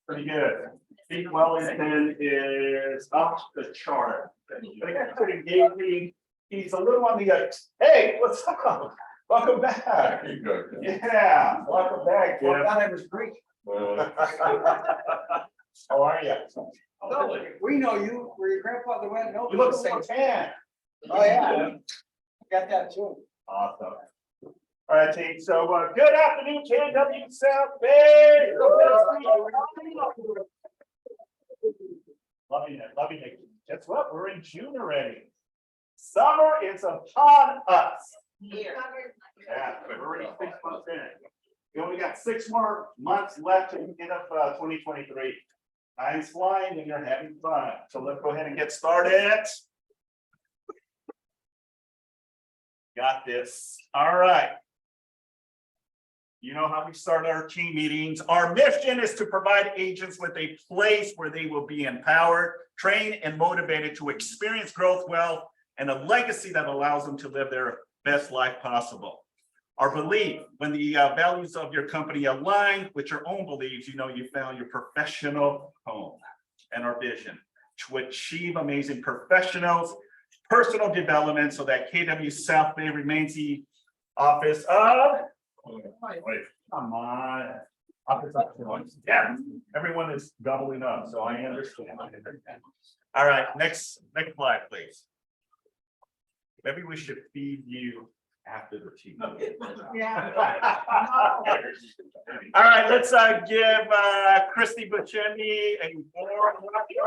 Pretty good. Pete Wellington is off the chart. But he got pretty engaging. He's a little on the, hey, what's up? Welcome back. You go. Yeah, welcome back. Well, I Jim. thought I was Greek. How are you? No, we know you, where your grandfather went, no. You look so tan. Oh, yeah. Got that too. Awesome. All right, team. So, good afternoon, KW South Bay. Loving it. Guess what? We're in June already. Summer is upon us. Here. Yeah, we're already 6 months in. We only got 6 more months left to the end of 2023. Time's flying and you're having fun. So let's go ahead and get started. Got this. All right. You know how we start our team meetings. Our mission is to provide agents with a place where they will be empowered, trained, and motivated to experience growth, wealth, and a legacy that allows them to live their best life possible. Our belief, when the values of your company align with your own beliefs, you know you found your professional home. And our vision, to achieve amazing professionals, personal development so that KW South Bay remains the office of, wait, come on. Office of excellence. Yeah, everyone is doubling up, so I understand. All right, next slide, please. Maybe we should feed you after the team. Yeah. All right, let's give Christy Buchemi a warm welcome.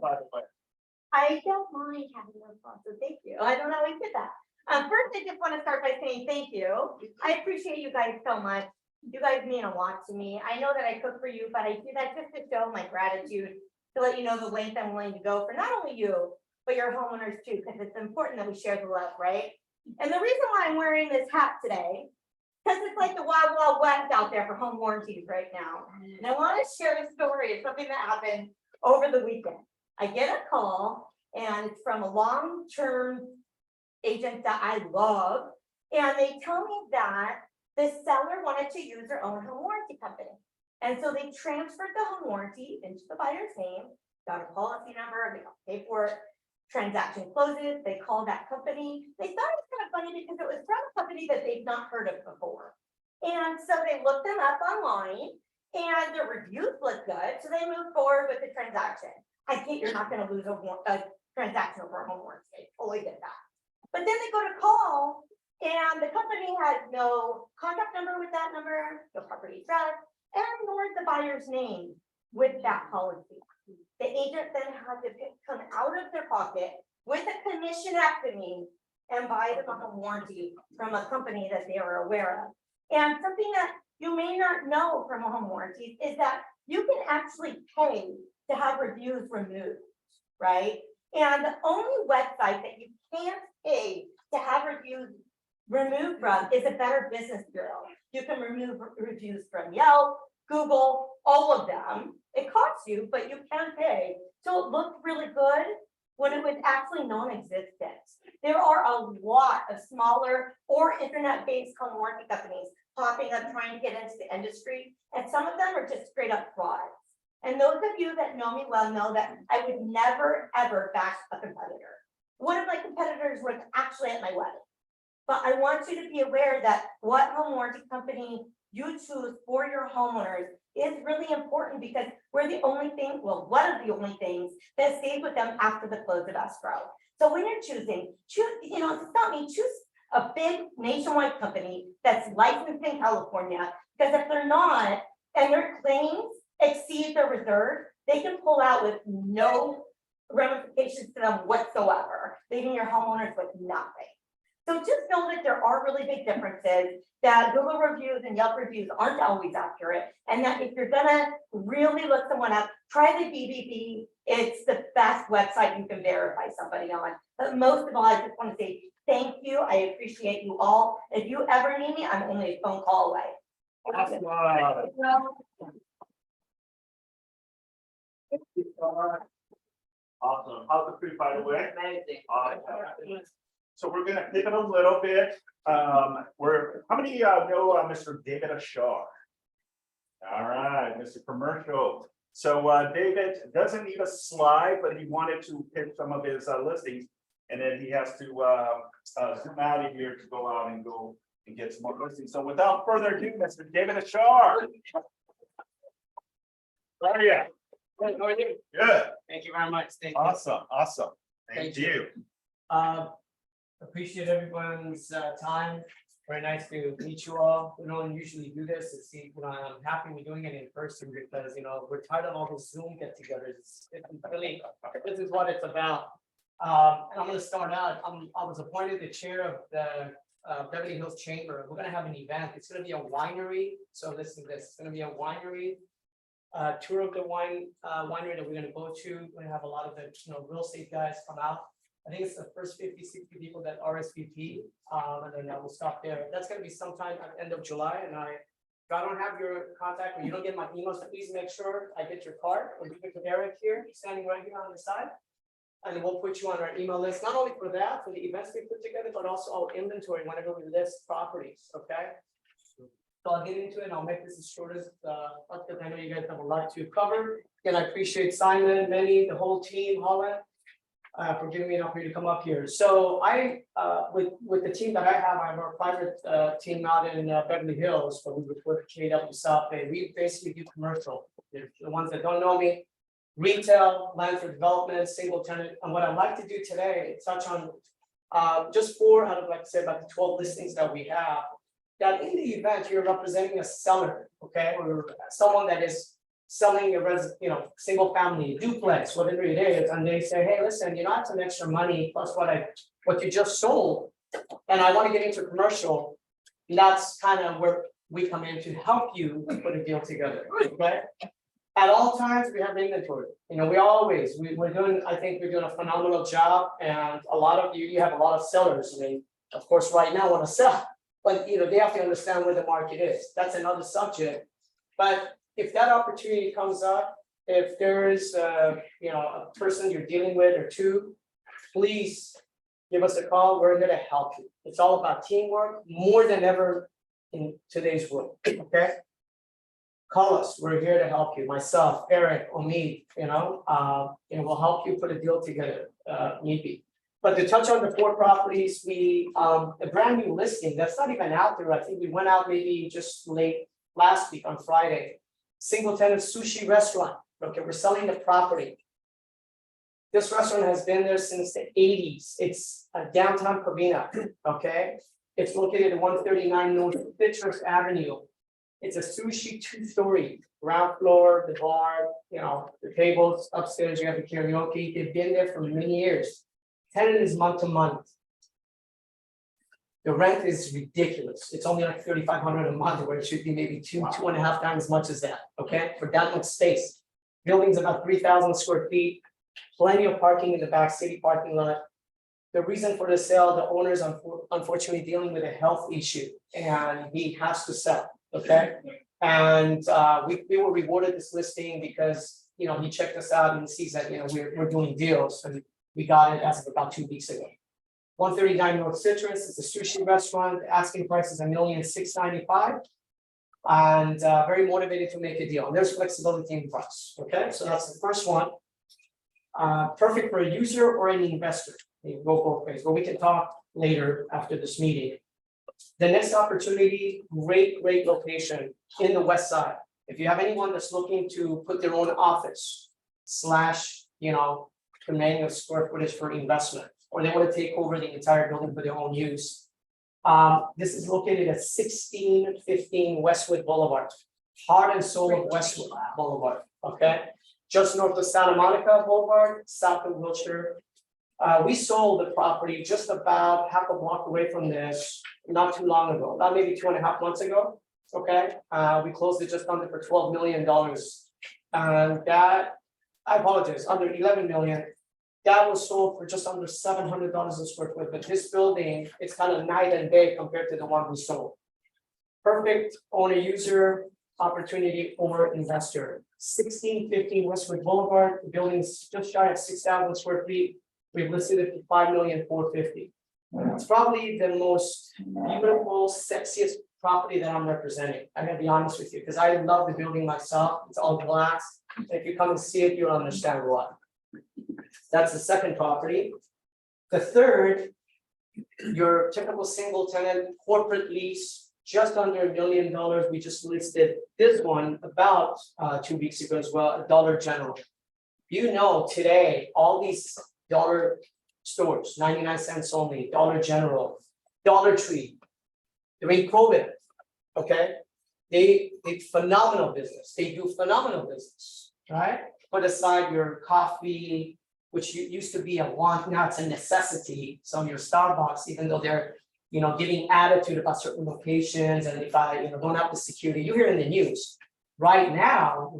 By the way. I don't mind having those thoughts, so thank you. I don't always get that. First, I just want to start by saying thank you. I appreciate you guys so much. You guys mean a lot to me. I know that I cook for you, but I do that just to show my gratitude, to let you know the length I'm willing to go for not only you, but your homeowners too, because it's important that we share the love, right? And the reason why I'm wearing this hat today, because it's like the wild, wild west out there for home warranties right now. And I want to share a story of something that happened over the weekend. I get a call and it's from a long-term agent that I love. And they tell me that the seller wanted to use their own home warranty company. And so they transferred the home warranty into the buyer's name, got a policy number, they got paperwork, transaction closes, they called that company. They thought it was kind of funny because it was from a company that they've not heard of before. And so they looked them up online and the reviews looked good. So they moved forward with the transaction. I get you're not going to lose a transaction over a home warranty. I totally get that. But then they go to call and the company had no contact number with that number, no property address, and nor the buyer's name with that policy. The agent then had to come out of their pocket with a commission acting and buy them a home warranty from a company that they are aware of. And something that you may not know from a home warranty is that you can actually pay to have reviews removed, right? And the only website that you can't pay to have reviews removed from is a Better Business Bureau. You can remove reviews from Yelp, Google, all of them. It costs you, but you can pay. So it looked really good when it was actually non-existent. There are a lot of smaller or internet-based home warranty companies popping up trying to get into the industry, and some of them are just straight up frauds. And those of you that know me well know that I would never, ever bash a competitor. One of my competitors was actually at my wedding. But I want you to be aware that what home warranty company you choose for your homeowners is really important because we're the only thing, well, one of the only things that stays with them after the close of escrow. So when you're choosing, you know, it's not me, choose a big nationwide company that's licensed in California, because if they're not, and their claims exceed their reserve, they can pull out with no ramifications to them whatsoever, leaving your homeowners with nothing. So just know that there are really big differences, that Google reviews and Yelp reviews aren't always accurate, and that if you're gonna really look someone up, try the BBB. It's the best website you can verify somebody on. But most of all, I just want to say thank you. I appreciate you all. If you ever need me, I'm only a phone call away. Awesome. Awesome. How's the food, by the way? Amazing. Awesome. So we're gonna pivot a little bit. How many know Mr. David Ashar? All right, Mr. Commercial. So David doesn't need a slide, but he wanted to pick some of his listings. And then he has to zoom out of here to go out and go and get some more listings. So without further ado, Mr. David Ashar. How are you? Good, how are you? Good. Thank you very much. Thank you. Awesome. Thank Thank you. you. Appreciate everyone's time. Very nice to meet you all. We don't usually do this. I'm happy we're doing it in person because, we're tired of all the Zoom get-togethers. Really, this is what it's about. And I'm gonna start out. I was appointed the chair of the Beverly Hills Chamber. We're gonna have an event. It's gonna be a winery. So listen to this. It's gonna be a winery. Tour of the winery that we're gonna go to. We're gonna have a lot of the real estate guys come out. I think it's the first 50, 60 people that RSVP, and then we'll stop there. That's gonna be sometime at the end of July, and if I don't have your contact or you don't get my emails, please make sure I get your card or give it to Eric here, standing right here on the side. And we'll put you on our email list, not only for that, for the events we put together, but also our inventory whenever we list properties, okay? So I'll get into it. I'll make this as short as because I know you guys have a lot to cover. And I appreciate Simon, Manny, the whole team, Holland, for giving me an opportunity to come up here. So I, with the team that I have a private team out in Beverly Hills, but we work with KW South Bay. We basically do commercial. The ones that don't know me, retail, land for development, single tenant. And what I'd like to do today, touch on just 4 out of, like I said, about the 12 listings that we have. That in the event you're representing a seller, okay, or someone that is selling a single family duplex, whatever it is, and they say, hey, listen, I have some extra money plus what you just sold, and I want to get into commercial. That's kind of where we come in to help you put a deal together, okay? At all times, we have inventory. We're doing, I think we're doing a phenomenal job, and a lot of you have a lot of sellers. I mean, of course, right now want to sell. But they have to understand where the market is. That's another subject. But if that opportunity comes up, if there is a person you're dealing with or two, please give us a call. We're here to help you. It's all about teamwork more than ever in today's world. Okay. Call us. We're here to help you. Myself, Eric, Omid, we'll help you put a deal together, need be. But to touch on the 4 properties, a brand new listing that's not even out there. I think we went out maybe just late last week on Friday. Single tenant sushi restaurant. Okay, we're selling the property. This restaurant has been there since the 80s. It's a downtown Covina. Okay, it's located at 139 North Citrus Avenue. It's a sushi 2-story, ground floor, the bar, the tables upstairs. You have the karaoke. They've been there for many years. Tenant is month to month. The rent is ridiculous. It's only like $3,500 a month, where it should be maybe 2.5 times as much as that. Okay, for that much space. Building's about 3,000 square feet. Plenty of parking in the back, city parking lot. The reason for the sale, the owner is unfortunately dealing with a health issue, and he has to sell. Okay, and we were rewarded this listing because he checked us out and sees that we're doing deals, and we got it as of about 2 weeks ago. 139 North Citrus. It's a sushi restaurant. The asking price is $1,695,000, and very motivated to make a deal. And there's flexibility in price. Okay, so that's the first one. Perfect for a user or an investor. You go both ways, but we can talk later after this meeting. The next opportunity, great location in the West Side. If you have anyone that's looking to put their own office / commanding of square footage for investment, or they want to take over the entire building for their own use. This is located at 1615 Westwood Boulevard, heart and soul of Westwood Boulevard. Okay, just north of Santa Monica Boulevard, south of Wilshire. We sold the property just about half a block away from this not too long ago, about maybe 2.5 months ago. Okay, we closed it just under for $12 million, and that, I apologize, under 11 million. That was sold for just under $700 a square foot. But this building, it's kind of night and day compared to the one we sold. Perfect owner user opportunity or investor. 1615 Westwood Boulevard. The building's just shy of 6,000 square feet. We've listed it for $5,450,000. It's probably the most beautiful, sexiest property that I'm representing. I'm gonna be honest with you, because I love the building myself. It's all glass. If you come and see it, you'll understand why. That's the second property. The third, your typical single tenant corporate lease, just under $1 million. We just listed this one about 2 weeks ago as well, at Dollar General. You know, today, all these dollar stores, 99 cents only, Dollar General, Dollar Tree, during COVID, okay? They phenomenal business. They do phenomenal business, right? Put aside your coffee, which used to be a want, now it's a necessity. So your Starbucks, even though they're, you know, giving attitude about certain locations, and if I, you know, don't have the security, you hear in the news. Right now,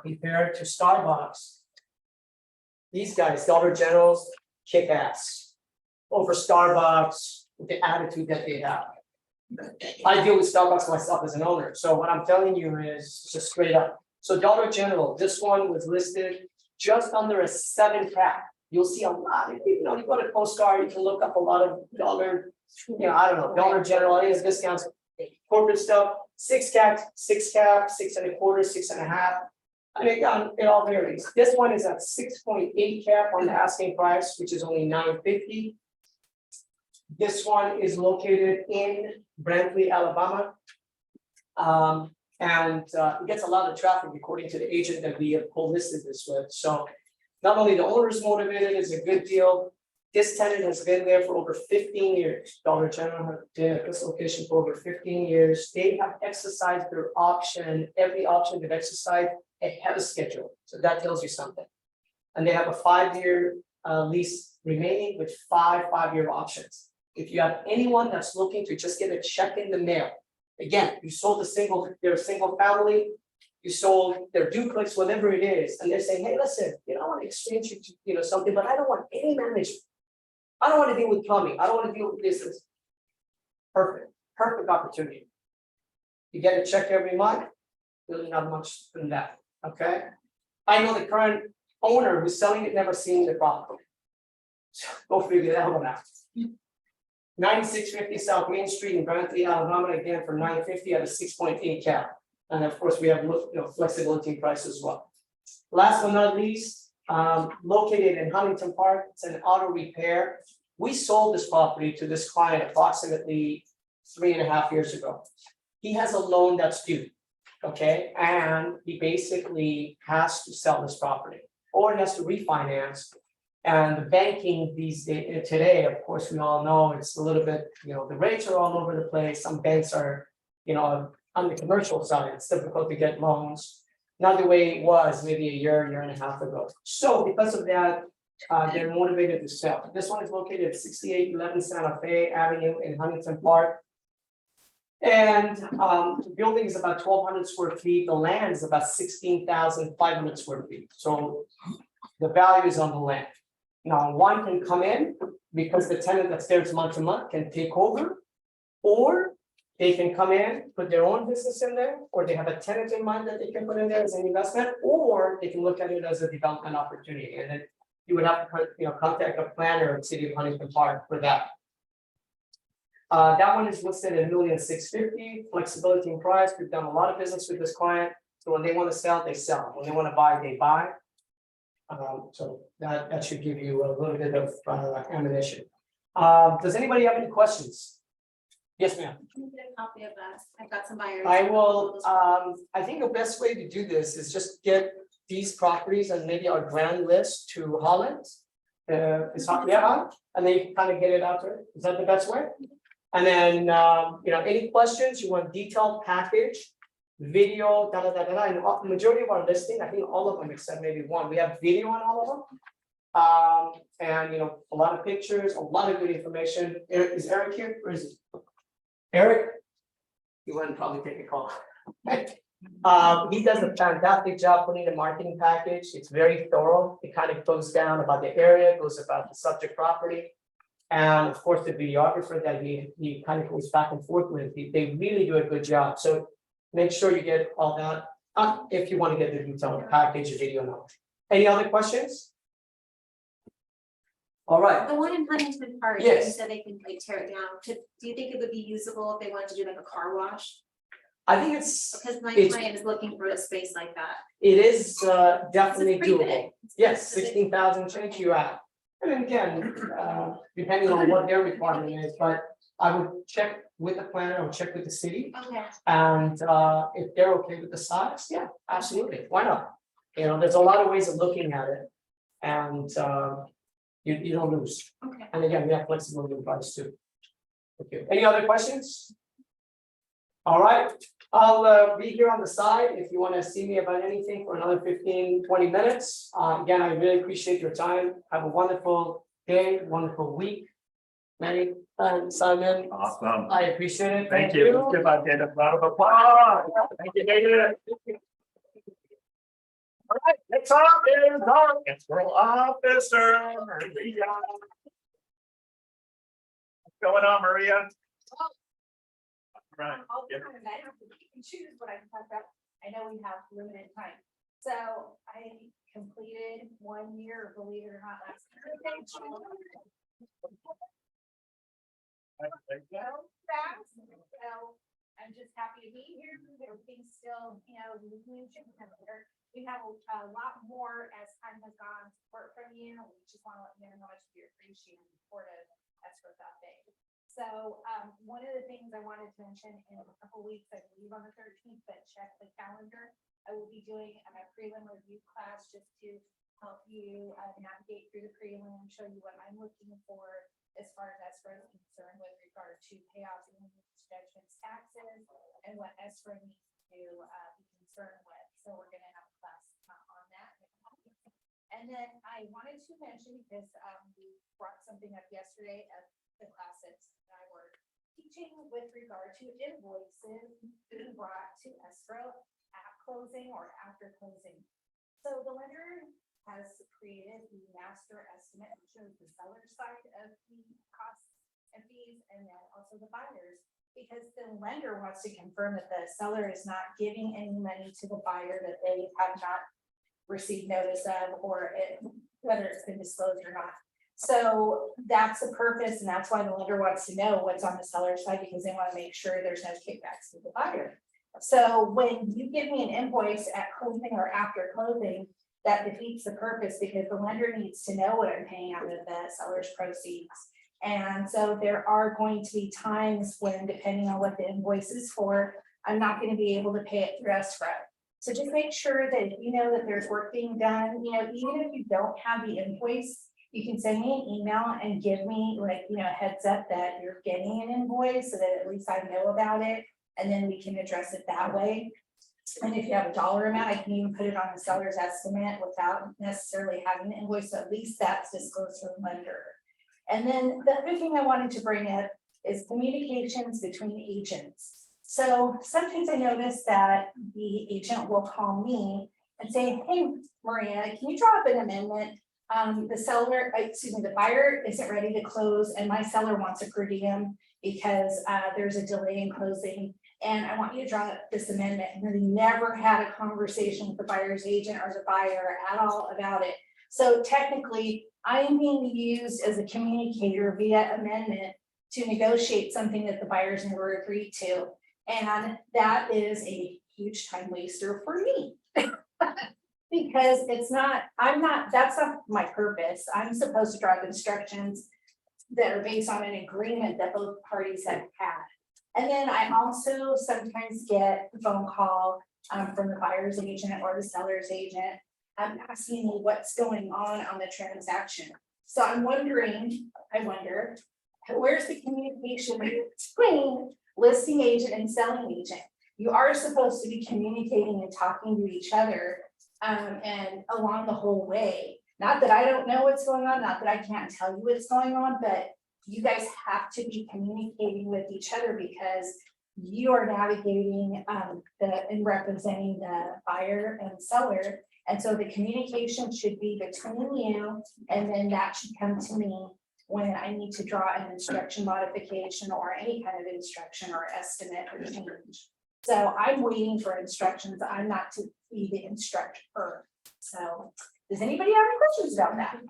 compared to Starbucks, these guys, Dollar Generals, kick ass over Starbucks with the attitude that they have. I deal with Starbucks myself as an owner, so what I'm telling you is just straight up. So Dollar General, this one was listed just under a 7 cap. You'll see a lot of, you know, you go to CoStar, you can look up a lot of dollar, you know, I don't know, Dollar General, it is discounts, corporate stuff, 6 cap, 6.25, 6.5. And again, it all varies. This one is at 6.8 cap on the asking price, which is only $950. This one is located in Brantley, Alabama. It gets a lot of traffic according to the agent that we have co-listed this with. So not only the owner is motivated, it's a good deal. This tenant has been there for over 15 years. Dollar General has been at this location for over 15 years. They have exercised their option, every option they've exercised ahead of schedule. So that tells you something. And they have a 5-year lease remaining with 5 5-year options. If you have anyone that's looking to just get a check in the mail, again, you sold they're a single family, you sold their duplex, whatever it is, and they're saying, hey, listen, you know, I want to exchange you to, you know, something, but I don't want any management. I don't want to deal with plumbing. I don't want to deal with business. Perfect opportunity. You get a check every month, really not much than that. Okay. I know the current owner who's selling it, never seen the property. So go figure that one out. 9650 South Main Street in Brantley, Alabama, again for $950 at a 6.8 cap. And of course, we have, you know, flexibility in price as well. Last but not least, located in Huntington Park, it's an auto repair. We sold this property to this client approximately 3.5 years ago. He has a loan that's due, okay? And he basically has to sell this property or he has to refinance. And the banking these days, today, of course, we all know it's a little bit, you know, the rates are all over the place. Some banks are, you know, on the commercial side, it's difficult to get loans. Not the way it was maybe a year and a half ago. So because of that, they're motivated to sell. This one is located at 6811 Santa Fe Avenue in Huntington Park. And the building is about 1,200 square feet. The land is about 16,500 square feet. So the value is on the land. Now, one can come in because the tenant that's there month to month can take over, or they can come in, put their own business in there, or they have a tenant in mind that they can put in there as an investment, or they can look at it as a development opportunity. And then you would have to, you know, contact a planner in City of Huntington Park for that. That one is listed at $1,650,000, flexibility in price. We've done a lot of business with this client. So when they want to sell, they sell. When they want to buy, they buy. So that should give you a little bit of ammunition. Does anybody have any questions? Yes, ma'am. Can you get a copy of that? I've got some buyers. I will, I think the best way to do this is just get these properties and maybe our grand list to Holland. It's not, yeah, and they kind of get it out there. Is that the best way? And then, you know, any questions, you want detailed package, video, and the majority of our listing, I think all of them except maybe one, we have video on all of them. And you know, a lot of pictures, a lot of good information. Is Eric here? Where is he? Eric? He wouldn't probably take a call. He does a fantastic job putting the marketing package. It's very thorough. It kind of goes down about the area, goes about the subject property. And of course, the videographer that he kind of goes back and forth with, they really do a good job. So make sure you get all that if you want to get the detailed package video now. Any other questions? All right, The one in Huntington Park, you Yes. said they can like tear it down. Do you think it would be usable if they wanted to do like a car wash? I think it's, Because my It's- client is looking for a space like that. it is definitely It's pretty doable. big. Yes, It's a big- 16,000 change you have. And then again, depending on what their requirement is, but I would check with the planner, I would check with the city. Okay, And if they're okay with the size, yeah, absolutely, why not? You know, there's a lot of ways of looking at it. And you don't lose. okay. And again, we have flexibility in price too. Okay, any other questions? All right, I'll be here on the side if you want to see me about anything for another 15-20 minutes. Again, I really appreciate your time. Have a wonderful day, wonderful week. Mary and Simon, Awesome. I appreciate it. Thank you. Let's give our Dana a round of applause. Thank you, David. All right, next up is our escrow officer, Maria. What's going on, Maria? Right. All the Yep. time, and I have to pick and choose what I can talk about. I know we have limited time. So I completed 1 year, believe it or not, last year. So fast, so I'm just happy to be here. Everything's still, moving better. We have a lot more as time has gone, support from you. We just want to let you know how much we appreciate and supportive escrow update. So, one of the things I wanted to mention in a couple weeks, I believe on the 13th, but check the calendar. I will be doing a prelim review class just to help you navigate through the prelim, show you what I'm looking for as far as escrow is concerned with regard to payoffs and judgments, taxes, and what escrow needs to be concerned with. So we're gonna have a class on that. And then I wanted to mention, because we brought something up yesterday at the class that I were teaching with regard to invoices being brought to escrow at closing or after closing. So the lender has created the master estimate, which shows the seller side of the costs and fees, and then also the buyers. Because the lender wants to confirm that the seller is not giving any money to the buyer that they have not received notice of, or whether it's been disclosed or not. So that's the purpose, and that's why the lender wants to know what's on the seller side, because they want to make sure there's no kickbacks to the buyer. So when you give me an invoice at closing or after closing, that defeats the purpose, because the lender needs to know what I'm paying out of the seller's proceeds. And so there are going to be times when, depending on what the invoice is for, I'm not going to be able to pay it through escrow. So just make sure that you know that there's work being done, even if you don't have the invoice, you can send me an email and give me a heads up that you're getting an invoice, so that at least I know about it, and then we can address it that way. And if you have a dollar amount, I can even put it on the seller's estimate without necessarily having the invoice, so at least that's disclosed to the lender. And then the other thing I wanted to bring up is communications between agents. So sometimes I notice that the agent will call me and say, hey, Maria, can you draw up an amendment? The buyer isn't ready to close, and my seller wants a per diem because there's a delay in closing. And I want you to draw up this amendment. And they never had a conversation with the buyer's agent or the buyer at all about it. So technically, I am being used as a communicator via amendment to negotiate something that the buyers never agreed to. And that is a huge time waster for me. Because that's not my purpose. I'm supposed to draw up instructions that are based on an agreement that both parties have had. And then I also sometimes get a phone call from the buyer's agent or the seller's agent asking me what's going on the transaction. So I wonder, where's the communication between listing agent and selling agent? You are supposed to be communicating and talking to each other and along the whole way. Not that I don't know what's going on, not that I can't tell you what's going on, but you guys have to be communicating with each other, because you are navigating and representing the buyer and seller. And so the communication should be between you, and then that should come to me when I need to draw an instruction modification or any kind of instruction or estimate or change. So I'm waiting for instructions. I'm not to be the instructor. So does anybody have any questions about that?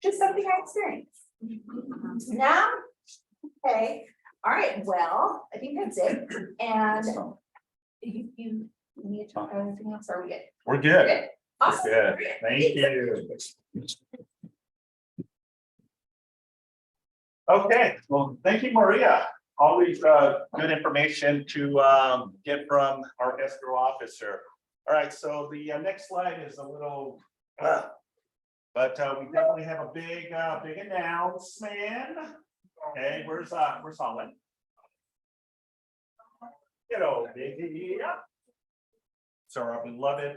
just something I experienced. Now, okay, all right, well, I think that's it, and you need to talk about anything else, are we good? We're We're good. good? Awesome. Good. Thank you. Okay, well, thank you, Maria. Always good information to get from our escrow officer. All right, so the next slide is a little, but we definitely have a big announcement. Okay, where's Holland? You know, big. So our beloved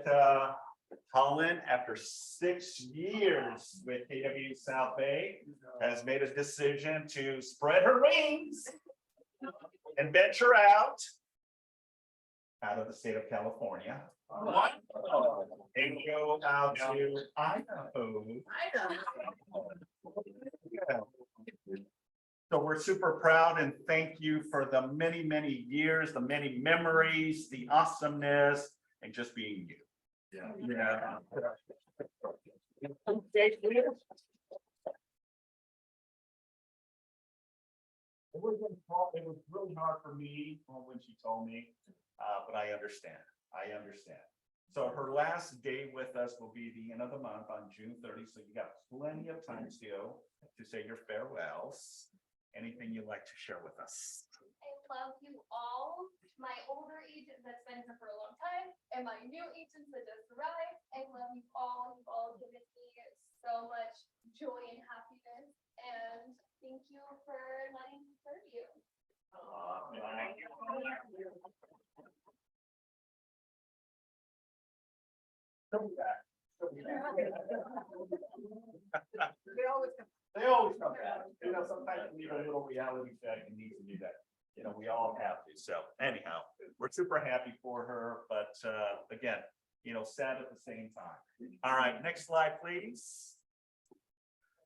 Holland, after 6 years with KW South Bay, has made a decision to spread her wings and venture out of the state of California. And go out to Idaho. Yeah. So we're super proud and thank you for the many, many years, the many memories, the awesomeness, and just being you. Yeah. It was really hard for me when she told me, but I understand. So her last day with us will be the end of the month on June 30. So you got plenty of time still to say your farewells. Anything you'd like to share with us? I love you all, my older agent that's been here for a long time, and my new agents that just arrived. I love you all. You've all given me so much joy and happiness, and thank you for letting me serve you. They always come back. You know, sometimes you need a little reality check and need to do that. You know, we all have to. So anyhow, we're super happy for her, but again, you know, sad at the same time. All right, next slide, please.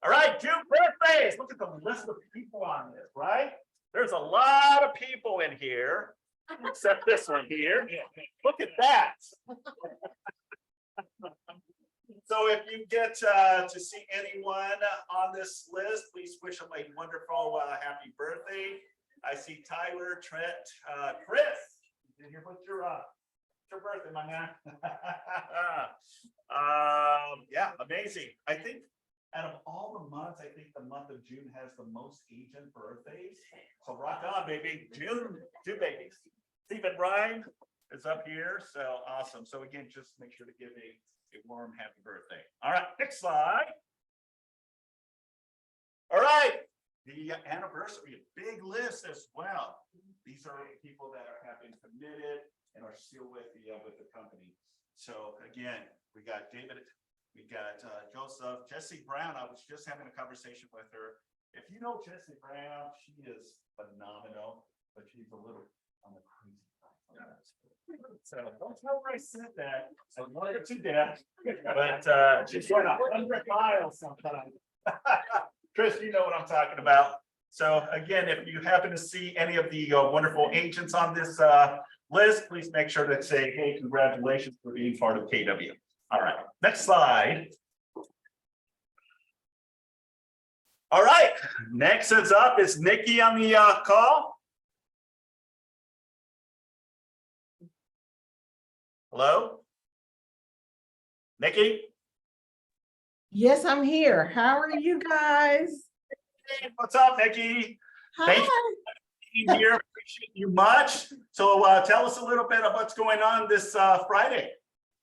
All right, June birthdays. Look at the list of people on this, right? There's a lot of people in here, except this one here. Look at that. So if you get to see anyone on this list, please wish them a wonderful happy birthday. I see Tyler, Trent, Chris. Did you put your birthday, my man? Yeah, amazing. I think out of all the months, I think the month of June has the most agent birthdays. So rock on, baby. June, 2 babies. Stephen Ryan is up here. So awesome. So again, just make sure to give a warm happy birthday. All right, next slide. All right, the anniversary, big list as well. These are people that have been committed and are still with the company. So again, we got David, we got Joseph, Jesse Brown. I was just having a conversation with her. If you know Jesse Brown, she is phenomenal, but she's a little on the crazy side. So don't tell her I said that. I love her to death, but she's going 100 miles sometimes. Chris, you know what I'm talking about. So again, if you happen to see any of the wonderful agents on this list, please make sure to say, hey, congratulations for being part of KW. All right, next slide. All right, next is up is Nikki on the call. Hello? Nikki? Yes, I'm here. How are you guys? Hey, what's up, Nikki? Thank Hi. you for being here. Appreciate you much. So tell us a little bit of what's going on this Friday.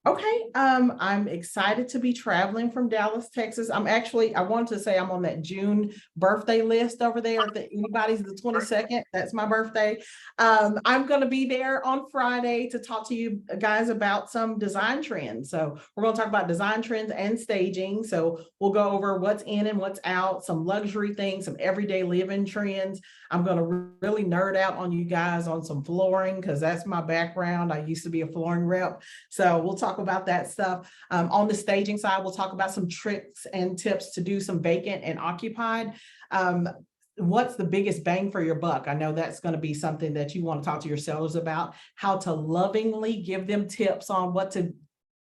Okay, I'm excited to be traveling from Dallas, Texas. I want to say I'm on that June birthday list over there. If anybody's the 22nd, that's my birthday. I'm going to be there on Friday to talk to you guys about some design trends. So we're going to talk about design trends and staging. So we'll go over what's in and what's out, some luxury things, some everyday living trends. I'm going to really nerd out on you guys on some flooring because that's my background. I used to be a flooring rep. So we'll talk about that stuff. On the staging side, we'll talk about some tricks and tips to do some vacant and occupied. What's the biggest bang for your buck? I know that's going to be something that you want to talk to your sellers about, how to lovingly give them tips on what to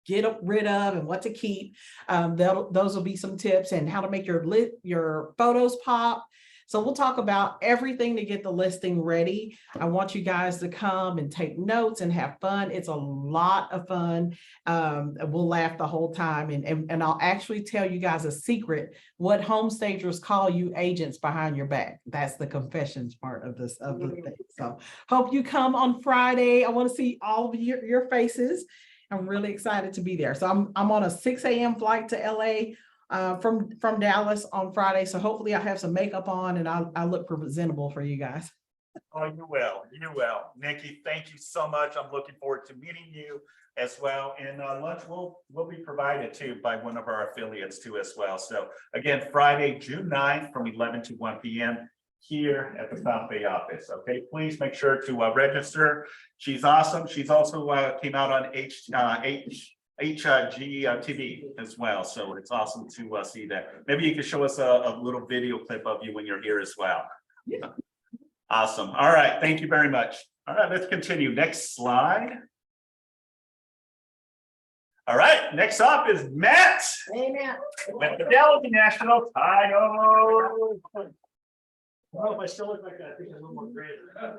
get rid of and what to keep. Those will be some tips, and how to make your photos pop. So we'll talk about everything to get the listing ready. I want you guys to come and take notes and have fun. It's a lot of fun. We'll laugh the whole time, and I'll actually tell you guys a secret, what home stagers call you agents behind your back. That's the confessions part of the thing. So hope you come on Friday. I want to see all of your faces. I'm really excited to be there. So I'm on a 6 a.m. flight to LA from Dallas on Friday. So hopefully I have some makeup on and I look presentable for you guys. Oh, you will, you will. Nikki, thank you so much. I'm looking forward to meeting you as well. And lunch will be provided too by one of our affiliates too as well. So again, Friday, June 9th from 11 to 1 p.m. here at the South Bay office. Okay, please make sure to register. She's awesome. She's also came out on HGTV as well. So it's awesome to see that. Maybe you can show us a little video clip of you when you're here as well. Yeah. Awesome. All right. Thank you very much. All right, let's continue. Next slide. All right, next up is Matt Amen. with Fidelity National Title. Well, if I still look like that, I think I'm a little more greater. At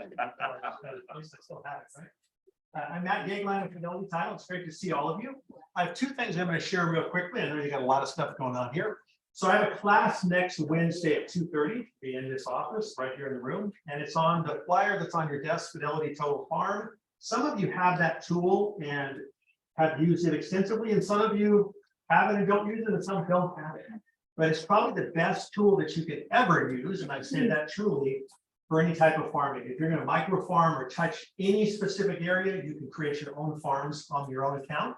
least I still have it, right? I'm Matt Gagline with Fidelity Title. It's great to see all of you. I have two things I'm going to share real quickly. I know you got a lot of stuff going on here. So I have a class next Wednesday at 2:30 in this office right here in the room. And it's on the flyer that's on your desk, Fidelity Total Farm. Some of you have that tool and have used it extensively, and some of you have it and don't use it, and some don't have it. But it's probably the best tool that you could ever use, and I say that truly, for any type of farming. If you're going to micro farm or touch any specific area, you can create your own farms on your own account.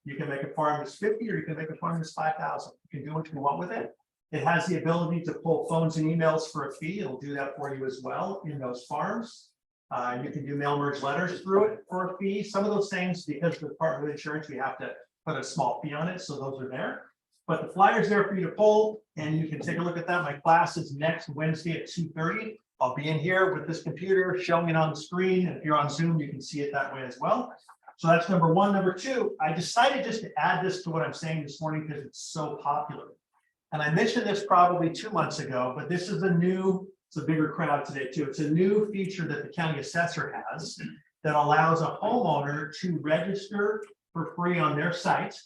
You can make a farm that's 50, or you can make a farm that's 5,000. You can do what you want with it. It has the ability to pull phones and emails for a fee. It'll do that for you as well in those farms. You can do mail merge letters through it for a fee. Some of those things, because of the Department of Insurance, we have to put a small fee on it, so those are there. But the flyer's there for you to pull, and you can take a look at that. My class is next Wednesday at 2:30. I'll be in here with this computer showing it on the screen. And if you're on Zoom, you can see it that way as well. So that's number one. Number two, I decided just to add this to what I'm saying this morning because it's so popular. And I mentioned this probably 2 months ago, but this is it's a bigger crowd today too. It's a new feature that the county assessor has that allows a homeowner to register for free on their site.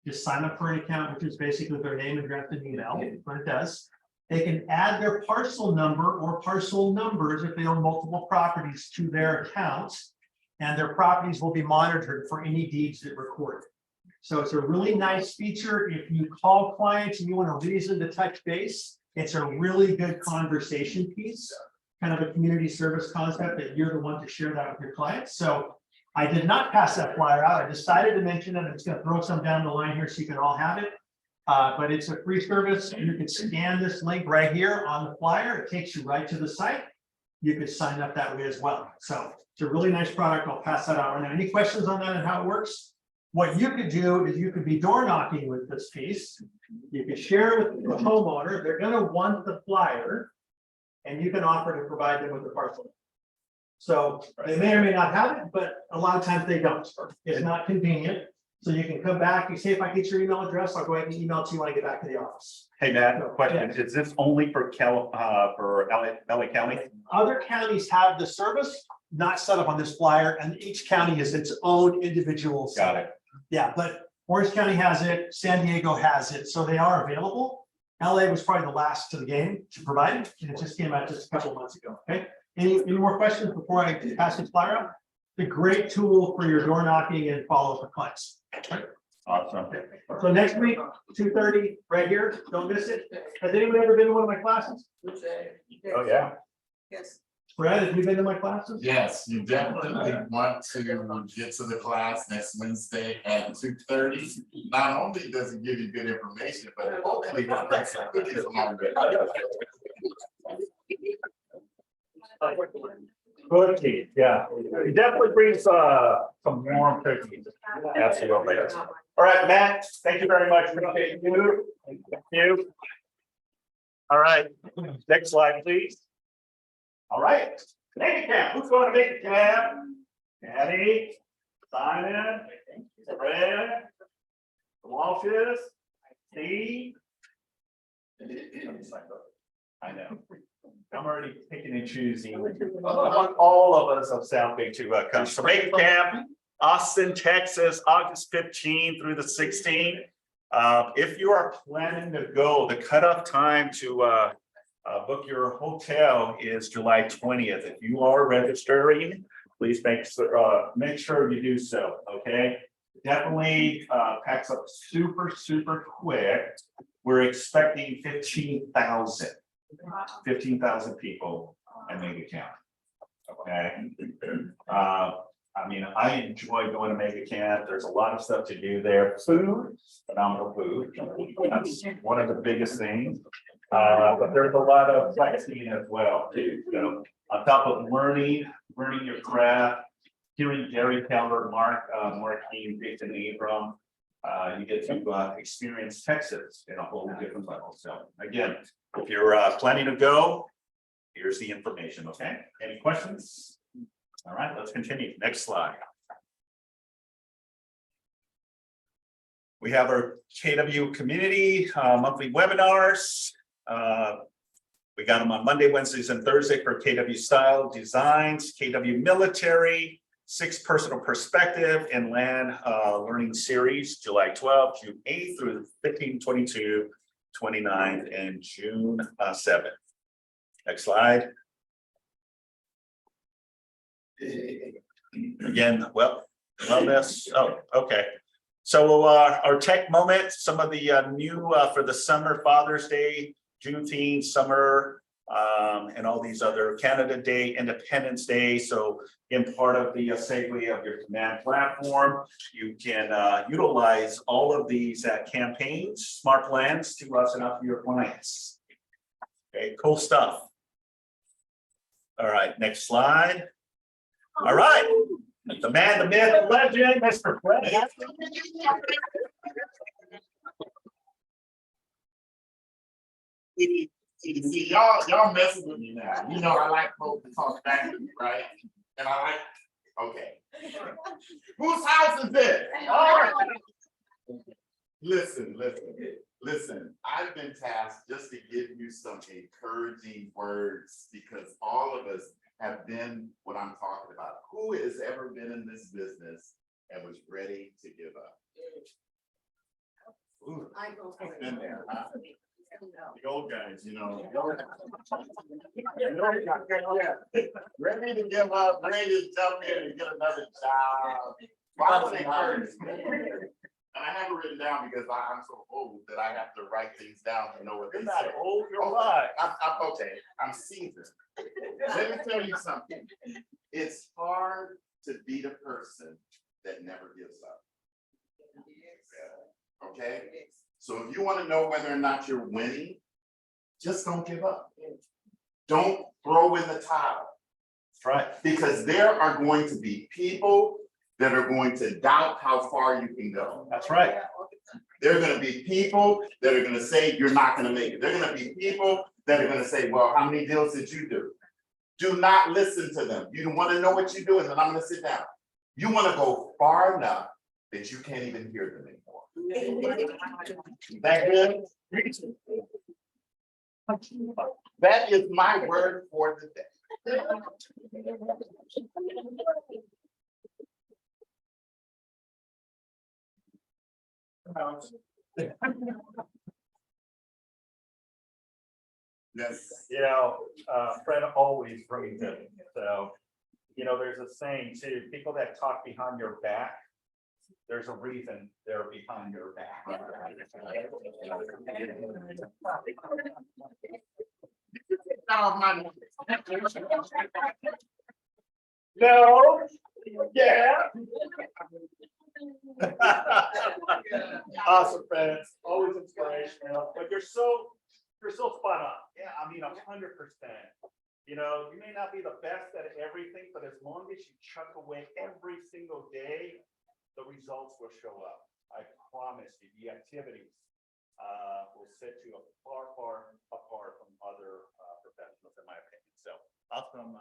Just sign up for an account, which is basically their name, address, and email, what it does. They can add their parcel number or parcel numbers if they own multiple properties to their accounts, and their properties will be monitored for any deeds that record. So it's a really nice feature. If you call clients and you want a reason to touch base, it's a really good conversation piece, kind of a community service concept that you're the one to share that with your clients. So I did not pass that flyer out. I decided to mention it. I'm just going to throw some down the line here so you can all have it. But it's a free service. You can scan this link right here on the flyer. It takes you right to the site. You can sign up that way as well. So it's a really nice product. I'll pass that out right now. Any questions on that and how it works? What you could do is you could be door knocking with this piece. You could share it with the homeowner. They're going to want the flyer, and you can offer to provide them with the parcel. So they may or may not have it, but a lot of times they don't. It's not convenient. So you can come back, you say, if I get your email address, I'll go ahead and email it to you when I get back to the office. Hey, Matt, no question. Is this only for LA County? Other counties have the service, not set up on this flyer, and each county is its own individual. Got it. Yeah, but Orange County has it, San Diego has it, so they are available. LA was probably the last to the game to provide it, and it just came out just a couple of months ago, okay? Any more questions before I pass this flyer out? It's a great tool for your door knocking and follow-up with clients. Right? Awesome. So next week, 2:30, right here, don't miss it. Has anyone ever been to one of my classes? Oh, yeah. Yes. Brad, have you been to my classes? Yes, you definitely want to get to the class next Wednesday at 2:30. Not only does it give you good information, but hopefully it'll bring some cookies along with it. Cookies, yeah. It definitely brings some warm cookies. Absolutely. All right, Matt, thank you very much. Appreciate you. Thank you. All right, next slide, please. All right, make it count. Who's going to make it count? Patty, Simon, Fred, The Walshes, Steve. I know. I'm already picking and choosing. I want all of us of South Bay to come. So make camp, Austin, Texas, August 15 through the 16th. If you are planning to go, the cutoff time to book your hotel is July 20th. If you are registering, please make sure you do so, okay? Definitely packs up super quick. We're expecting 15,000 people at Mega Camp. Okay. I mean, I enjoy going to Mega Camp. There's a lot of stuff to do there. Food, phenomenal food. That's one of the biggest things. But there's a lot of sightseeing as well too. So on top of learning your craft, hearing Gary Keller, Marquine, Dixon Abram, you get to experience Texas in a whole different level. So again, if you're planning to go, here's the information, okay? Any questions? All right, let's continue. Next slide. We have our KW community monthly webinars. We got them on Monday, Wednesdays, and Thursday for KW Style Designs, KW Military, 6 Personal Perspective and Land Learning Series, July 12th, June 8th through 15, 22, 29, and June 7th. Next slide. Again, wellness. Oh, okay. So our tech moment, some of the new for the summer, Father's Day, Juneteenth, summer, and all these other Canada Day, Independence Day. So in part of the segue of your command platform, you can utilize all of these campaigns, smart plans to send out to your clients. Okay, cool stuff. All right, next slide. All right, the man, the myth, the legend, Mr. Fred. See, y'all messing with me now. You know, I like folks to talk back to me, right? And I like, okay. Whose house is this? All right. Listen, I've been tasked just to give you some encouraging words because all of us have been what I'm talking about. Who has ever been in this business and was ready to give up? Ooh, I've been there, huh? The old guys, you know. Ready to give up, ready to jump in and get another job. Finally, and I have it written down because I'm so old that I have to write things down to know what they You're not say. old, you're alive. I'm okay. I'm seasoned. Let me tell you something. It's hard to be the person that never gives up. Okay? So if you want to know whether or not you're winning, just don't give up. Don't throw in the towel. That's right. Because there are going to be people that are going to doubt how far you can go. That's right. There are going to be people that are going to say you're not going to make it. There are going to be people that are going to say, well, how many deals did you do? Do not listen to them. You want to know what you're doing, and I'm going to sit down. You want to go far enough that you can't even hear them anymore. That good? That is my word for the day. Yes. You know, Fred always brings it. So, you know, there's a saying too, people that talk behind your back, there's a reason they're behind your back. No, yeah. Awesome, Fred. Always inspirational, but you're so spot on. Yeah, I mean, 100%. You know, you may not be the best at everything, but as long as you chuck away every single day, the results will show up. I promise you, the activities will set you far apart from other professionals, in my opinion. So awesome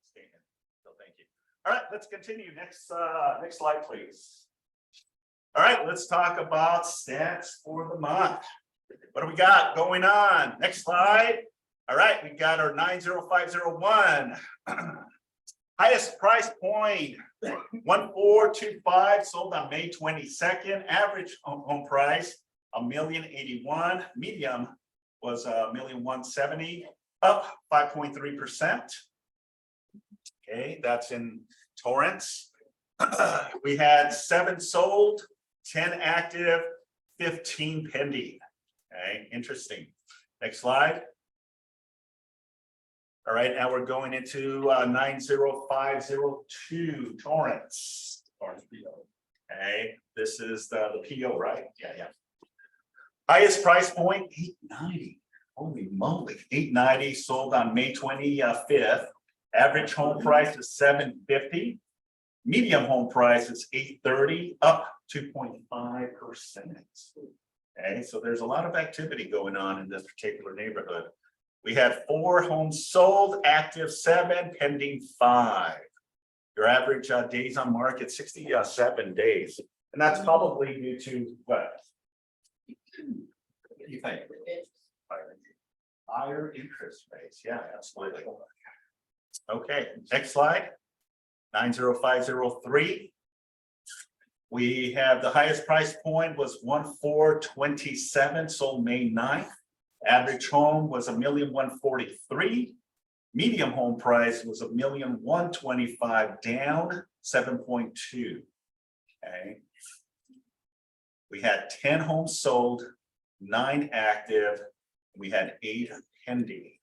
statement. So thank you. All right, let's continue. Next slide, please. All right, let's talk about stats for the month. What do we got going on? Next slide. All right, we got our 90501. Highest price point, 1425, sold on May 22nd. Average home price, $1,081,000. Medium was $1,170,000, up 5.3%. Okay, that's in Torrance. We had 7 sold, 10 active, 15 pending. Okay, interesting. Next slide. All right, now we're going into 90502 Torrance. Torrance PO. Okay, this is the PO, right? Yeah. Highest price point, $890. Holy moly, $890, sold on May 25th. Average home price is $750. Medium home price is $830, up 2.5%. Okay, so there's a lot of activity going on in this particular neighborhood. We had 4 homes sold, active 7, pending 5. Your average days on market, 67 days. And that's probably due to what? What do you think? Higher interest rates. Yeah, absolutely. Okay, next slide. 90503. We have the highest price point was 1427, sold May 9th. Average home was $1,143,000. Medium home price was $1,125,000, down 7.2. Okay. We had 10 homes sold, 9 active. We had 8 pending.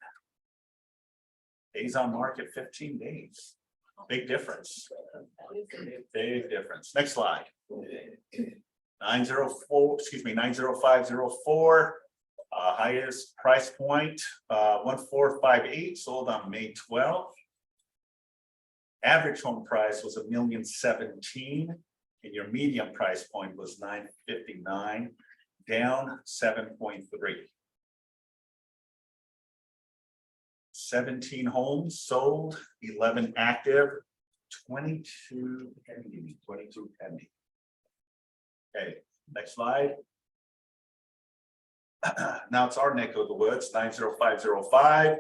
Days on market, 15 days. Big difference. Big difference. Next slide. 90504. Highest price point, 1458, sold on May 12th. Average home price was $1,017,000, and your medium price point was $959, down 7.3. 17 homes sold, 11 active, 22 pending. Okay, next slide. Now it's our neck of the woods, 90505.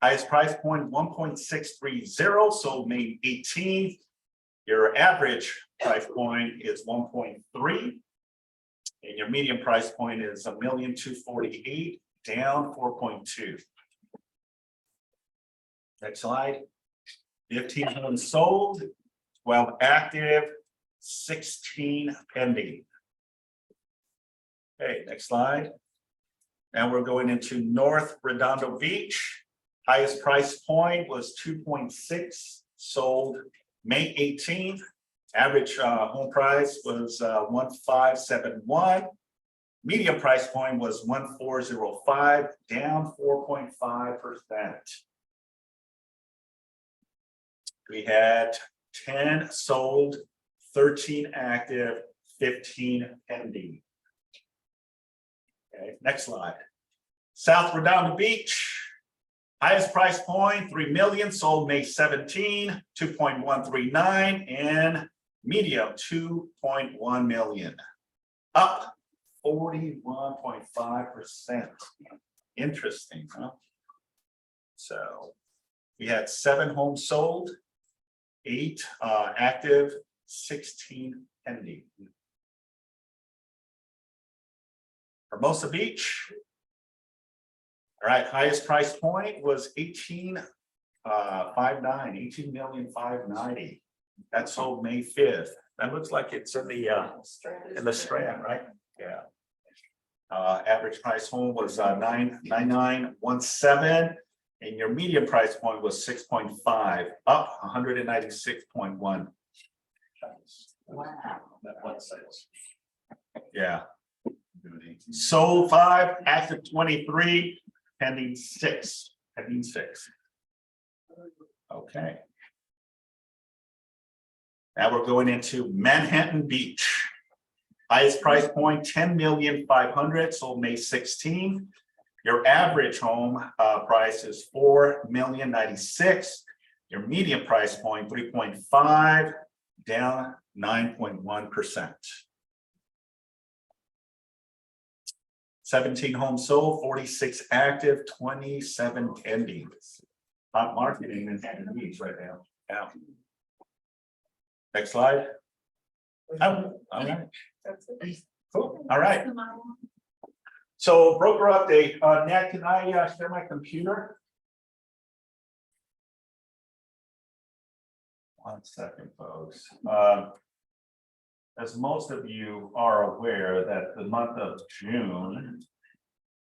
Highest price point, 1.630, sold May 18th. Your average price point is 1.3. And your medium price point is $1,248,000, down 4.2. Next slide. 15 homes sold, 12 active, 16 pending. Okay, next slide. Now we're going into North Redondo Beach. Highest price point was 2.6, sold May 18th. Average home price was 1,571. Medium price point was 1,405, down 4.5%. We had 10 sold, 13 active, 15 pending. Okay, next slide. South Redondo Beach. Highest price point, 3 million, sold May 17, 2.139, and medium 2.1 million. Up 41.5%. Interesting, huh? So we had 7 homes sold, 8 active, 16 pending. Hermosa Beach. All right, highest price point was 18,590. That sold May 5th. That looks like it's in the Strand, right? Yeah. Average price home was 99917, and your median price point was 6.5, up 196.1. Wow. That one sales. Yeah. Sold 5, active 23, pending 6. Okay. Now we're going into Manhattan Beach. Highest price point, 10,500,000, sold May 16. Your average home price is 4,096,000. Your median price point, 3.5, down 9.1%. 17 homes sold, 46 active, 27 pending. Hot marketing in these right now. Yeah. Next slide. Oh, all right. Cool. All right. So broker update. Nat, can I share my computer? One second, folks. As most of you are aware that the month of June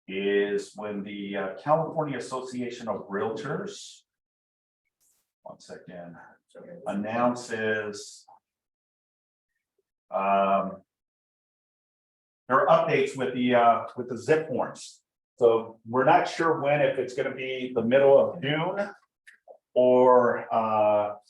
is when the California Association of Realtors, one second, announces there are updates with the zip forms. So we're not sure when, if it's going to be the middle of June or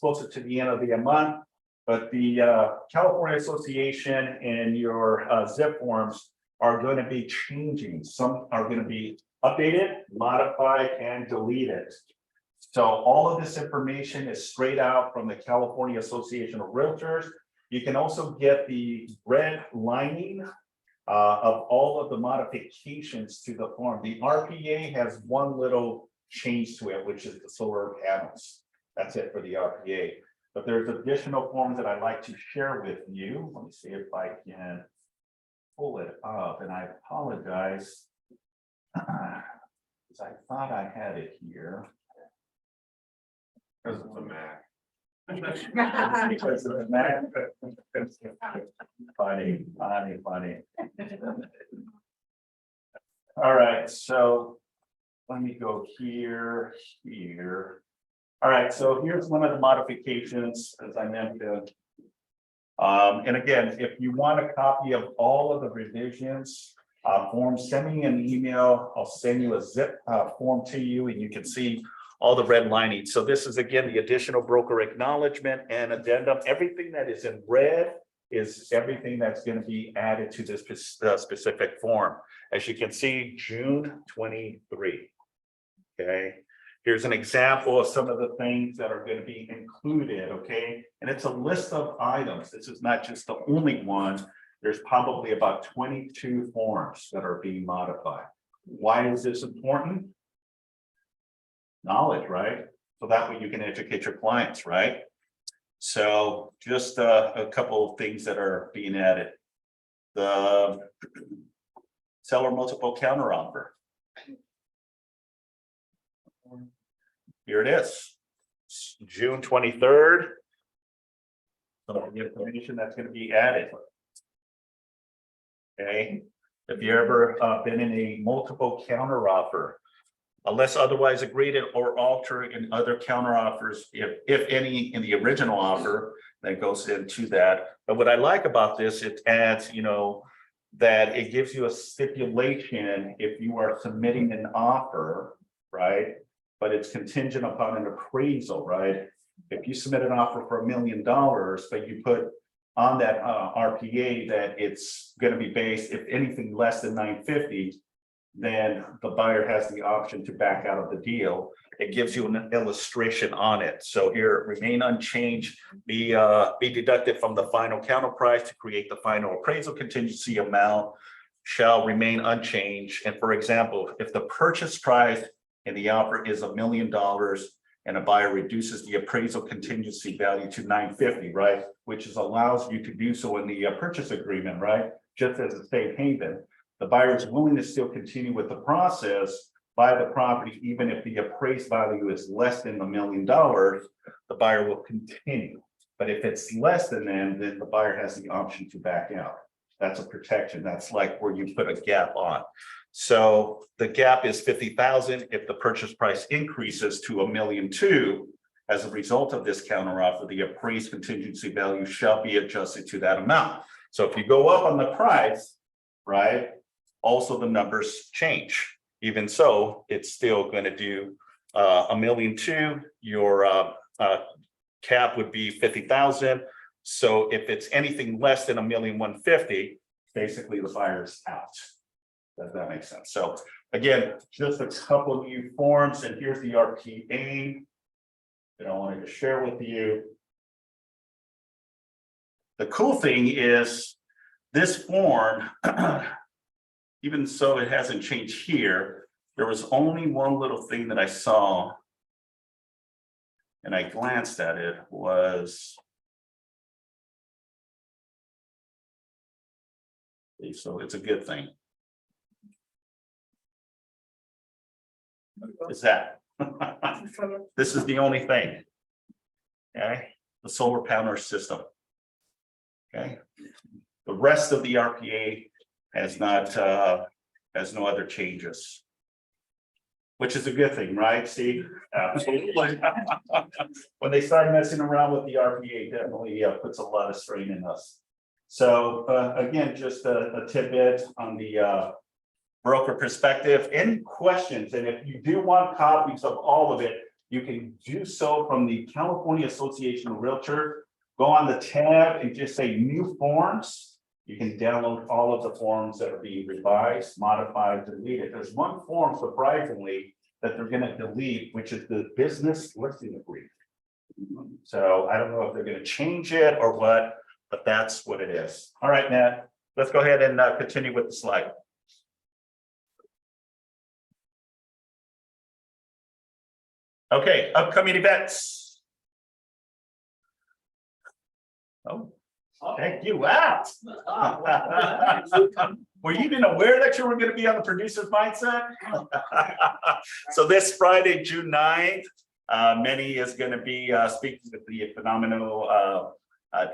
closer to the end of the month. But the California Association and your zip forms are going to be changing. Some are going to be updated, modified, and deleted. So all of this information is straight out from the California Association of Realtors. You can also get the red lining of all of the modifications to the form. The RPA has one little change to it, which is the solar panels. That's it for the RPA. But there's additional forms that I'd like to share with you. Let me see if I can pull it up, and I apologize. Because I thought I had it here. Because of the Mac. Because of the Mac. Funny. All right, so let me go here. All right, so here's one of the modifications, as I mentioned. And again, if you want a copy of all of the revisions, forms, send me an email. I'll send you a zip form to you, and you can see all the red lining. So this is, again, the additional broker acknowledgement and addendum. Everything that is in red is everything that's going to be added to this specific form. As you can see, June 23. Okay. Here's an example of some of the things that are going to be included, okay? And it's a list of items. This is not just the only one. There's probably about 22 forms that are being modified. Why is this important? Knowledge, right? So that way you can educate your clients, right? So just a couple of things that are being added. The seller multiple counteroffer. Here it is, June 23rd. So the information that's going to be added. Okay, if you ever been in a multiple counteroffer, unless otherwise agreed or altered in other counteroffers, if any in the original offer, that goes into that. But what I like about this, it adds, that it gives you a stipulation if you are submitting an offer, right? But it's contingent upon an appraisal, right? If you submit an offer for $1 million, but you put on that RPA that it's going to be based, if anything less than 950, then the buyer has the option to back out of the deal. It gives you an illustration on it. So here, remain unchanged, be deducted from the final counter price to create the final appraisal contingency amount shall remain unchanged. And for example, if the purchase price and the offer is $1 million and a buyer reduces the appraisal contingency value to 950, right? Which allows you to do so in the purchase agreement, right? Just as a safe haven. The buyer is willing to still continue with the process, buy the property, even if the appraised value is less than $1 million, the buyer will continue. But if it's less than that, then the buyer has the option to back out. That's a protection. That's like where you put a gap on. So the gap is 50,000. If the purchase price increases to $1.2 million, as a result of this counteroffer, the appraised contingency value shall be adjusted to that amount. So if you go up on the price, right, also the numbers change. Even so, it's still going to do $1.2 million. Your cap would be 50,000. So if it's anything less than $1.15 million, basically the buyer's out. Does that make sense? So again, just a couple of new forms, and here's the RPA that I wanted to share with you. the cool thing is this form, even so it hasn't changed here, there was only one little thing that I saw. And I glanced at it was. So it's a good thing. Is that? This is the only thing. Okay, the solar panel system. Okay, the rest of the RPA has not, has no other changes. Which is a good thing, right, Steve? Absolutely. When they start messing around with the RPA, definitely puts a lot of strain in us. So again, just a tidbit on the broker perspective. Any questions? And if you do want copies of all of it, you can do so from the California Association of Realtors. Go on the tab and just say new forms. You can download all of the forms that are being revised, modified, deleted. There's one form, surprisingly, that they're going to delete, which is the business listing agreement. So I don't know if they're going to change it or what, but that's what it is. All right, Matt, let's go ahead and continue with the slide. Okay, upcoming events. Oh, thank you. Wow. Were you even aware that you were going to be on the producer's mindset? So this Friday, June 9th, Manny is going to be speaking with the phenomenal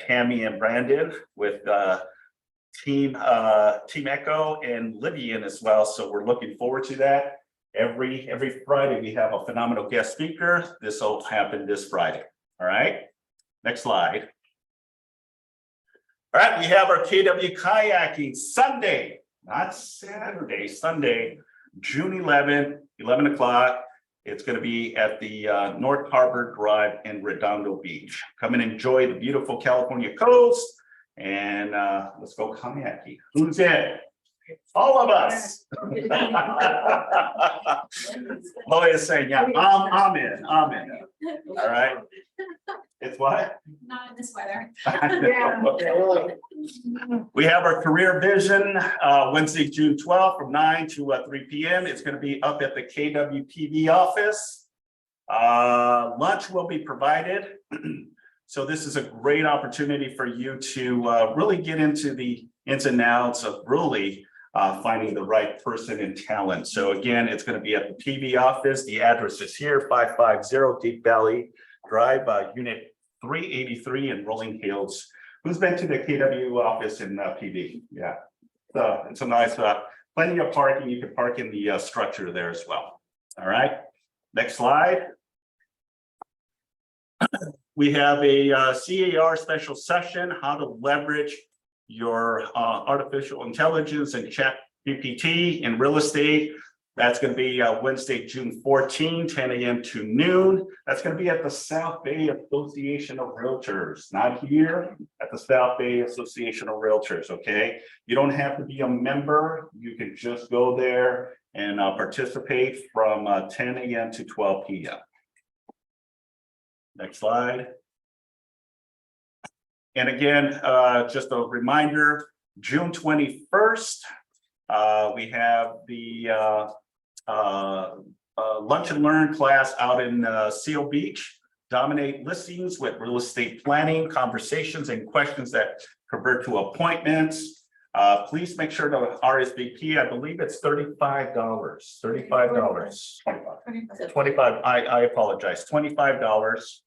Tammy and Brandon with Team Echo and Livian as well. So we're looking forward to that. Every Friday we have a phenomenal guest speaker. This will happen this Friday. All right, next slide. All right, we have our KW kayaking Sunday, not Saturday, Sunday, June 11th, 11 o'clock. It's going to be at the North Harbor Drive in Redondo Beach. Come and enjoy the beautiful California coast and let's go kayaking. Who's in? All of us. Chloe is saying, yeah, I'm in. All right. It's what? Not in this weather. We have our career vision Wednesday, June 12th from 9 to 3 p.m. It's going to be up at the KWPV office. Lunch will be provided. So this is a great opportunity for you to really get into the ins and outs of really finding the right person and talent. So again, it's going to be at the PV office. The address is here, 550 Deep Valley Drive, Unit 383 in Rolling Hills. Who's been to the KW office in PV? Yeah, so it's a nice, plenty of parking. You can park in the structure there as well. All right, next slide. We have a CAR special session, how to leverage your artificial intelligence and ChatGPT in real estate. That's going to be Wednesday, June 14, 10 a.m. to noon. That's going to be at the South Bay Association of Realtors, not here, at the South Bay Association of Realtors, okay? You don't have to be a member. You can just go there and participate from 10 a.m. to 12 p.m. Next slide. And again, just a reminder, June 21st, we have the lunch and learn class out in Seal Beach. Dominate listings with real estate planning, conversations and questions that convert to appointments. Please make sure to RSVP. I believe it's $35. $35. 25. I apologize. $25.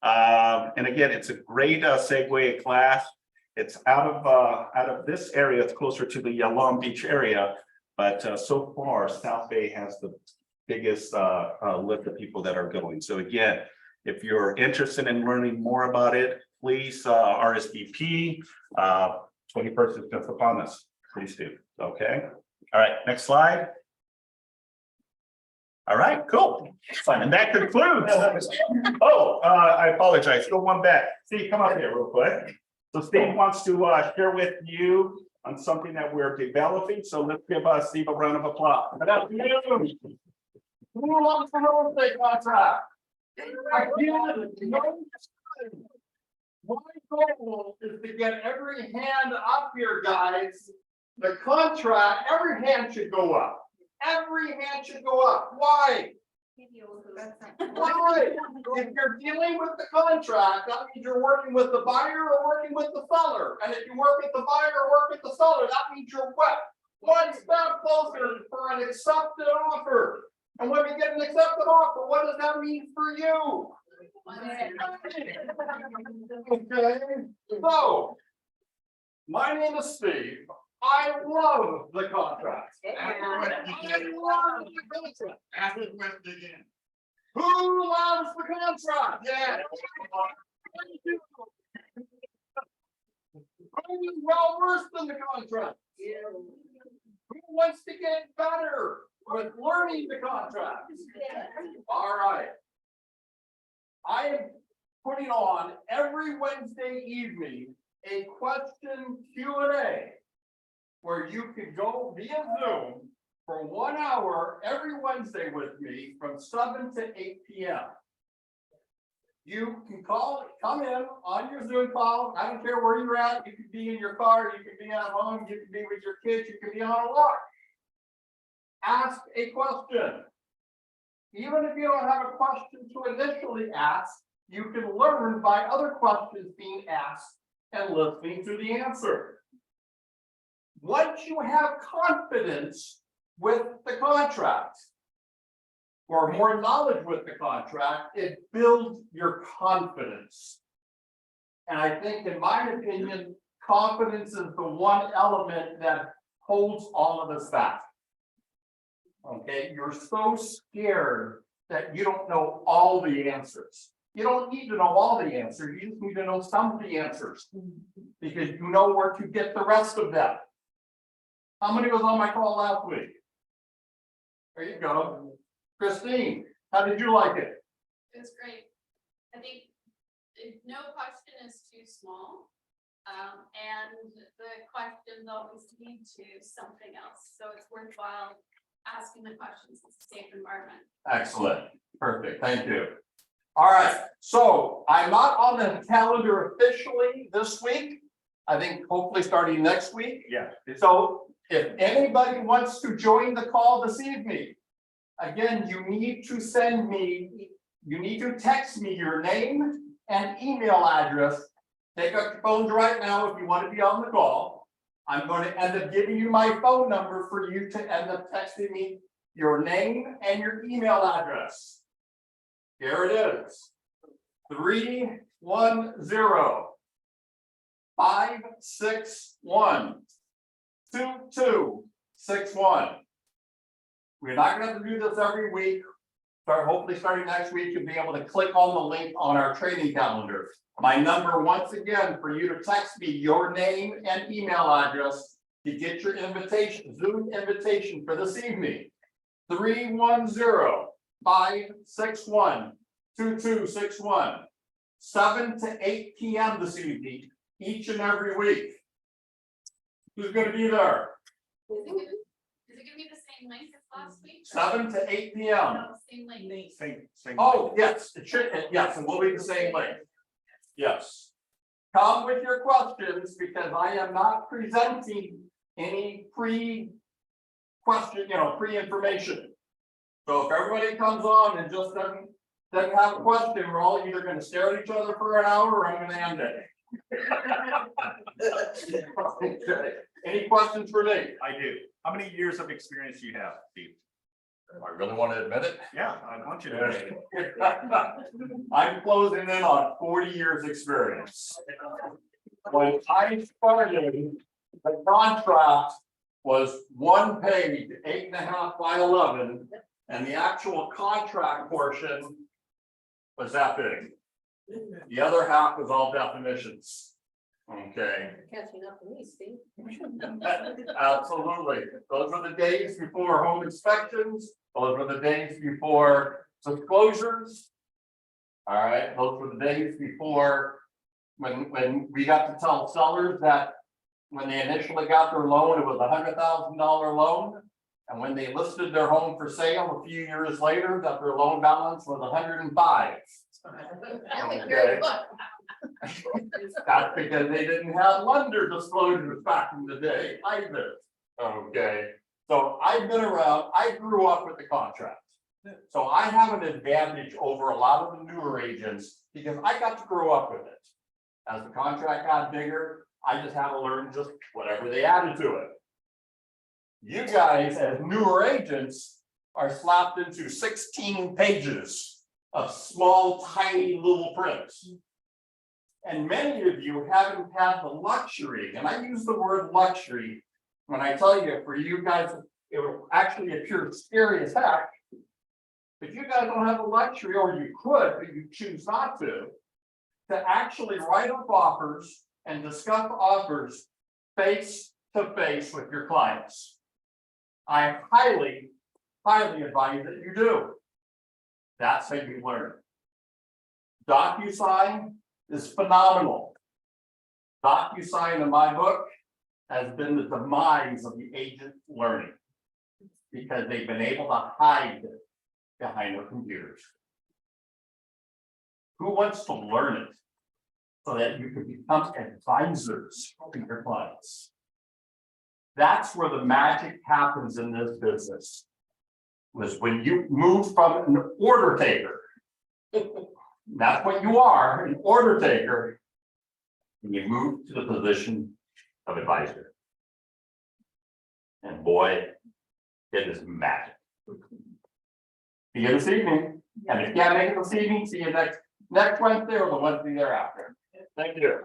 And again, it's a great segue class. It's out of this area. It's closer to the Long Beach area, but so far South Bay has the biggest lift of people that are going. So again, if you're interested in learning more about it, please RSVP. 21st is just upon us. Please do. Okay. All right. Next slide. All right, cool. Fine. And that concludes. Oh, I apologize. Go one back. Steve, come up here real quick. So Steve wants to share with you on something that we're developing. So let's give Steve a round of applause. Good afternoon. Who wants the real estate contract? My goal is to get every hand up here, guys. The contract, every hand should go up. Every hand should go up. Why? Why? If you're dealing with the contract, that means you're working with the buyer or working with the seller. And if you work with the buyer or work with the seller, that means you're one step closer for an accepted offer. And when we get an accepted offer, what does that mean for you? Okay, so my name is Steve. I love the contract. Ask the question again. I love the contract. Ask the question again. Who loves the contract? Yeah. Who is well versed in the contract? Who wants to get better with learning the contract? All right. I am putting on every Wednesday evening a question Q&A where you could go via Zoom for 1 hour every Wednesday with me from 7 to 8 p.m. You can come in on your Zoom call. I don't care where you're at. You could be in your car, you could be at home, you could be with your kids, you could be on a walk. Ask a question. Even if you don't have a question to initially ask, you can learn by other questions being asked and listening to the answer. Once you have confidence with the contract, or more knowledge with the contract, it builds your confidence. And I think, in my opinion, confidence is the one element that holds all of us back. Okay, you're so scared that you don't know all the answers. You don't need to know all the answers, you just need to know some of the answers. Because you know where to get the rest of them. How many was on my call last week? There you go. Christine, how did you like it? It was great. I think no question is too small. And the questions always lead to something else. So it's worthwhile asking the questions. It's a safe environment. Excellent. Perfect. Thank you. All right. So I'm not on the calendar officially this week. I think hopefully starting next week. Yeah. So if anybody wants to join the call this evening, again, you need to text me your name and email address. Take out your phones right now if you want to be on the call. I'm going to end up giving you my phone number for you to end up texting me your name and your email address. Here it is. 310-561-2261. We're not going to have to do this every week. Hopefully starting next week, you'll be able to click on the link on our training calendar. My number, once again, for you to text me your name and email address to get your invitation, Zoom invitation for this evening. 310-561-2261. 7 to 8 p.m. this evening, each and every week. Who's going to be there? Is it gonna be the same length as last week? 7 to 8 p.m. No, same length. Same. Oh, yes, it should, yes, it will be the same length. Yes. Come with your questions because I am not presenting any pre-question, pre-information. So if everybody comes on and just doesn't have a question, we're all either going to stare at each other for an hour or I'm going to end it. Okay. Any questions for me? I do. How many years of experience do you have, Steve? I really want to admit it. Yeah, I want you to. I'm closing in on 40 years experience. When I started, the contract was 1 page, 8.5 by 11, and the actual contract portion was that big. The other half was all definitions. Okay. Catching up to me, Steve. Absolutely. Those were the days before home inspections. Those were the days before disclosures. All right, those were the days before when we got to tell sellers that when they initially got their loan, it was $100,000 loan. And when they listed their home for sale a few years later, that their loan balance was 105. Okay. That's because they didn't have lender disclosures back in the day either. Okay, so I've been around, I grew up with the contract. So I have an advantage over a lot of the newer agents because I got to grow up with it. As the contract got bigger, I just had to learn just whatever they added to it. You guys, as newer agents, are slapped into 16 pages of small, tiny little prints. And many of you haven't had the luxury, and I use the word luxury when I tell you, for you guys, it will actually appear scary as heck. If you guys don't have the luxury, or you could, but you choose not to actually write up offers and discuss offers face to face with your clients. I highly advise that you do. That's how you learn. DocuSign is phenomenal. DocuSign in my book has been the demise of the agent learning because they've been able to hide behind their computers. Who wants to learn it so that you can become advisors to your clients? That's where the magic happens in this business. Was when you move from an order taker. That's what you are, an order taker. And you move to the position of advisor. And boy, it is magic. See you this evening, and if you can't make it this evening, see you next Wednesday or the Wednesday thereafter. Thank you.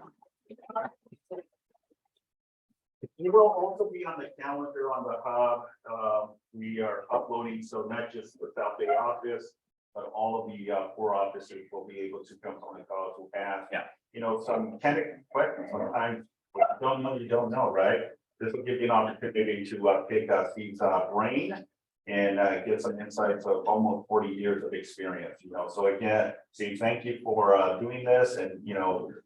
You will also be on the calendar on the hub. We are uploading, so not just the South Bay office, but all of the 4 offices will be able to come on the calls. We'll ask, you know, some kind of questions sometimes. What you don't know, you don't know, right? This will give you an opportunity to pick Steve's brain and get some insights of almost 40 years of experience, you know. So again, Steve, thank you for doing this, and you know,